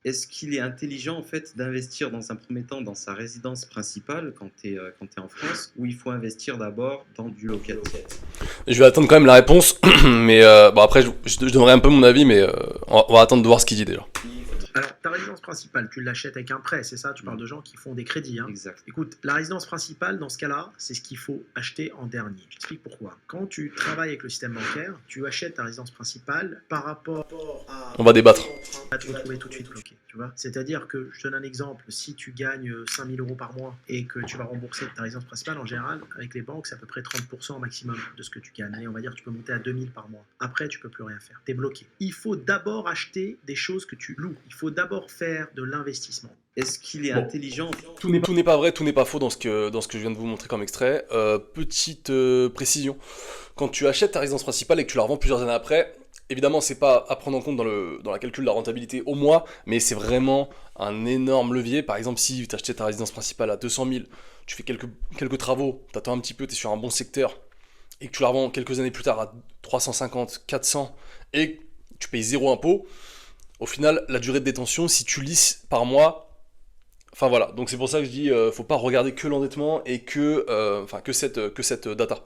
Est-ce qu'il est intelligent en fait d'investir dans un premier temps dans sa résidence principale quand tu es, en France, ou il faut investir d'abord dans du locatif? Je vais attendre quand même la réponse, mais bon après je donnerai un peu mon avis, mais on va attendre de voir ce qu'il dit déjà. Alors, ta résidence principale, tu l'achètes avec un prêt, c'est ça? Tu parles Mmh. de gens qui font des crédits, hein? Exact. Écoute, la résidence principale, dans ce cas-là, c'est ce qu'il faut acheter en dernier. Je t'explique pourquoi. Quand tu travailles avec le système bancaire, tu achètes ta résidence principale par rapport On va débattre. à te retrouver tout de suite bloqué. Tu vois? C'est-à-dire que, je te donne un exemple, si tu gagnes 5 000 euros par mois et que tu vas rembourser ta résidence principale, en général, avec les banques, c'est à peu près 30% au maximum de ce que tu gagnes. Allez, on va dire que tu peux monter à 2 000 par mois. Après, tu peux plus rien faire. Tu es bloqué. Il faut d'abord acheter des choses que tu loues. Il faut d'abord faire de l'investissement. Est-ce qu'il est Bon. intelligent? Tout n'est pas vrai, tout n'est pas faux dans ce que je viens de vous montrer comme extrait. Petite précision, quand tu achètes ta résidence principale et que tu la revends plusieurs années après, évidemment c'est pas à prendre en compte dans la calcul de la rentabilité au mois, mais c'est vraiment un énorme levier. Par exemple, si tu achetais ta résidence principale à 200 000, tu fais quelques travaux, tu attends un petit peu, tu es sur un bon secteur, et que tu la revends quelques années plus tard à 350, 400, et tu payes zéro impôt, au final, la durée de détention, si tu lisses par mois, enfin voilà, donc c'est pour ça que je dis, faut pas regarder que l'endettement et que cette data.